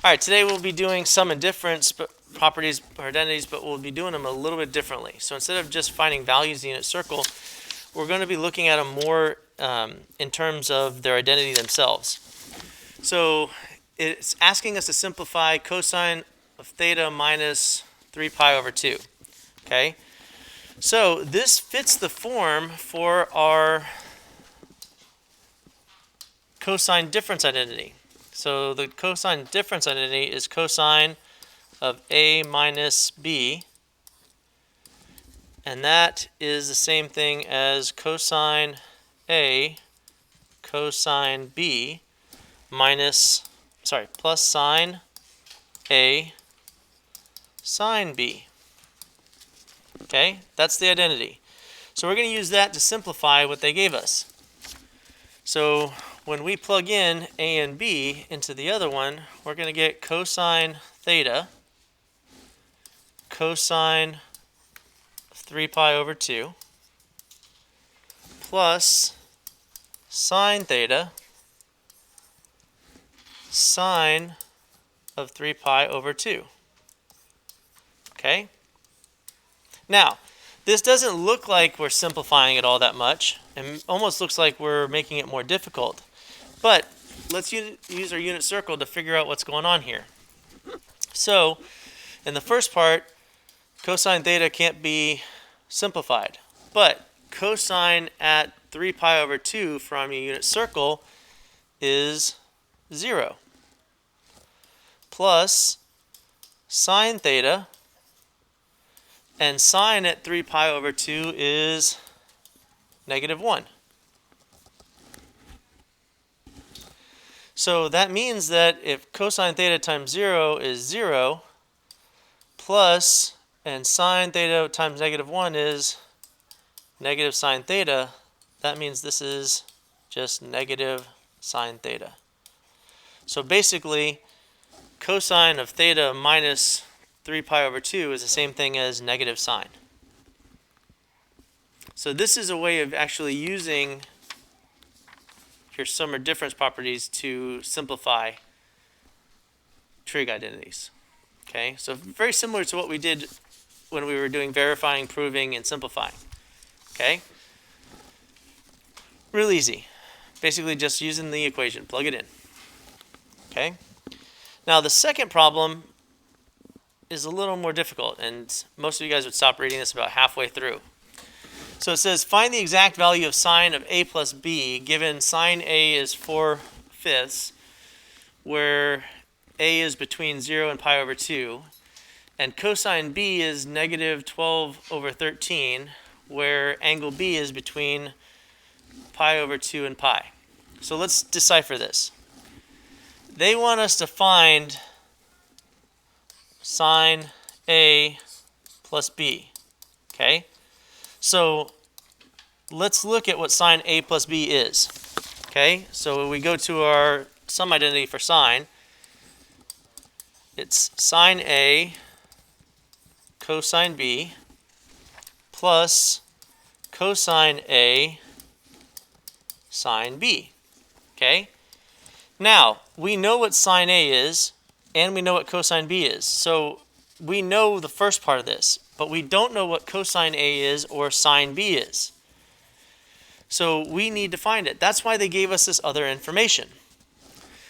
All right, today we'll be doing sum and difference properties or identities, but we'll be doing them a little bit differently. So instead of just finding values in the unit circle, we're going to be looking at them more in terms of their identity themselves. So it's asking us to simplify cosine of theta minus 3 pi over 2. Okay, so this fits the form for our cosine difference identity. So the cosine difference identity is cosine of A minus B, and that is the same thing as cosine A cosine B plus sine A sine B. Okay, that's the identity. So we're going to use that to simplify what they gave us. So when we plug in A and B into the other one, we're going to get cosine theta cosine 3 pi over 2 plus sine theta sine of 3 pi over 2. Okay? Now, this doesn't look like we're simplifying it all that much, and almost looks like we're making it more difficult. But let's use our unit circle to figure out what's going on here. So, in the first part, cosine theta can't be simplified, but cosine at 3 pi over 2 from your unit circle is 0, plus sine theta, and sine at 3 pi over 2 is negative 1. So that means that if cosine theta times 0 is 0, plus, and sine theta times negative 1 is negative sine theta, that means this is just negative sine theta. So basically, cosine of theta minus 3 pi over 2 is the same thing as negative sine. So this is a way of actually using your sum or difference properties to simplify trig identities. Okay, so very similar to what we did when we were doing verifying, proving, and simplifying. Okay, real easy. Basically just using the equation, plug it in. Okay, now the second problem is a little more difficult, and most of you guys would stop reading this about halfway through. So it says, find the exact value of sine of A plus B, given sine A is 4/5, where A is between 0 and pi over 2, and cosine B is negative 12 over 13, where angle B is between pi over 2 and pi. So let's decipher this. They want us to find sine A plus B. Okay? So let's look at what sine A plus B is. Okay? So we go to our sum identity for sine. It's sine A cosine B plus cosine A sine B. Okay? Now, we know what sine A is, and we know what cosine B is. So we know the first part of this, but we don't know what cosine A is or sine B is. So we need to find it. That's why they gave us this other information.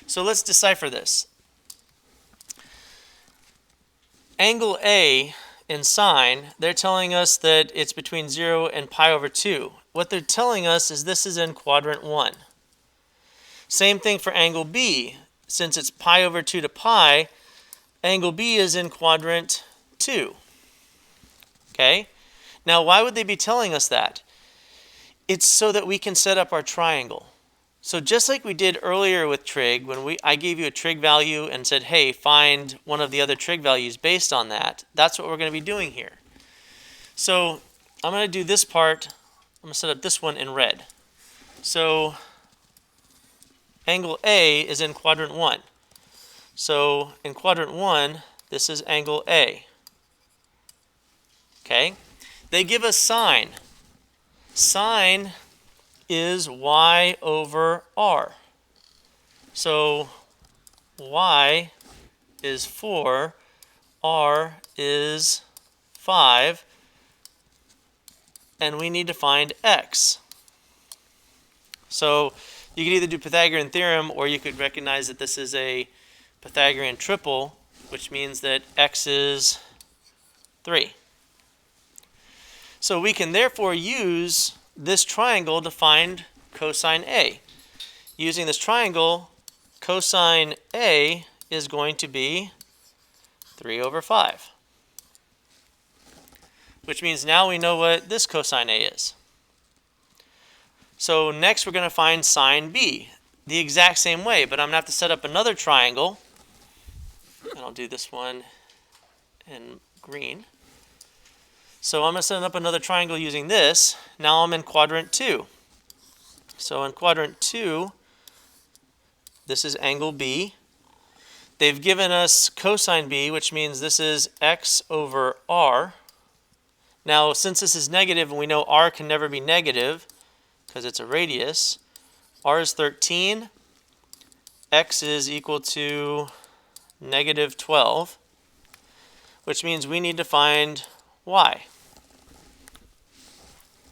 So let's decipher this. Angle A in sine, they're telling us that it's between 0 and pi over 2. What they're telling us is this is in quadrant 1. Same thing for angle B. Since it's pi over 2 to pi, angle B is in quadrant 2. Okay? Now, why would they be telling us that? It's so that we can set up our triangle. So just like we did earlier with trig, when I gave you a trig value and said, hey, find one of the other trig values based on that, that's what we're going to be doing here. So I'm going to do this part. I'm going to set up this one in red. So angle A is in quadrant 1. So in quadrant 1, this is angle A. Okay? They give us sine. Sine is y over r. So y is 4, r is 5, and we need to find x. So you could either do Pythagorean theorem, or you could recognize that this is a Pythagorean triple, which means that x is 3. So we can therefore use this triangle to find cosine A. Using this triangle, cosine A is going to be 3 over 5. Which means now we know what this cosine A is. So next we're going to find sine B, the exact same way, but I'm going to have to set up another triangle. And I'll do this one in green. So I'm going to set up another triangle using this. Now I'm in quadrant 2. So in quadrant 2, this is angle B. They've given us cosine B, which means this is x over r. Now, since this is negative, and we know r can never be negative because it's a radius, r is 13, x is equal to negative 12, which means we need to find y.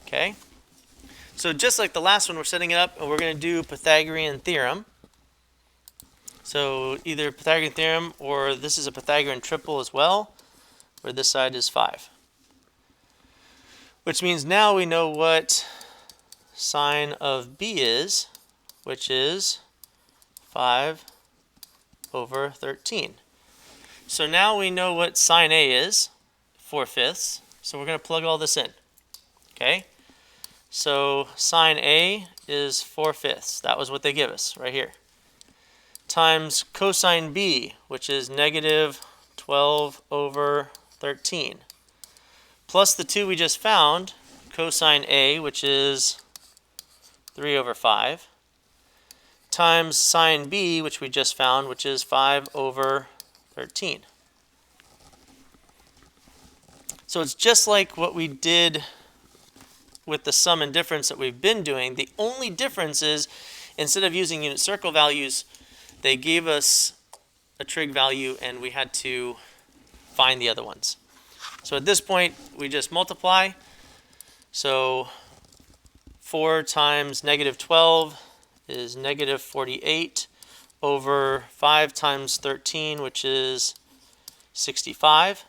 Okay? So just like the last one, we're setting it up, and we're going to do Pythagorean theorem. So either Pythagorean theorem, or this is a Pythagorean triple as well, where this side is 5. Which means now we know what sine of B is, which is 5 over 13. So now we know what sine A is, 4/5. So we're going to plug all this in. Okay? So sine A is 4/5. That was what they give us right here. Times cosine B, which is negative 12 over 13. Plus the 2 we just found, cosine A, which is 3 over 5, times sine B, which we just found, which is 5 over 13. So it's just like what we did with the sum and difference that we've been doing. The only difference is, instead of using unit circle values, they gave us a trig value and we had to find the other ones. So at this point, we just multiply. So 4 times negative 12 is negative 48 over 5 times 13, which is 65,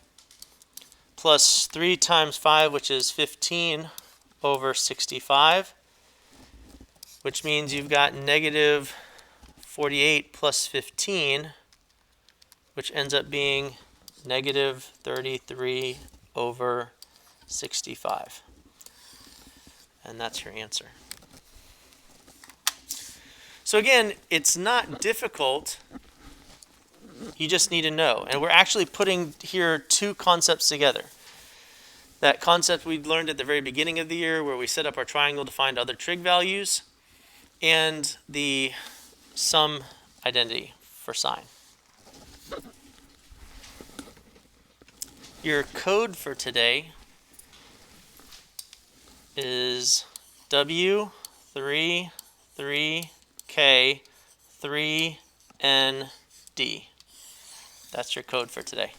plus 3 times 5, which is 15 over 65, which means you've got negative 48 plus 15, which ends up being negative 33 over 65. And that's your answer. So again, it's not difficult. You just need to know. And we're actually putting here two concepts together. That concept we learned at the very beginning of the year, where we set up our triangle to find other trig values, and the sum identity for sine. Your code for today is W33K3ND. That's your code for today.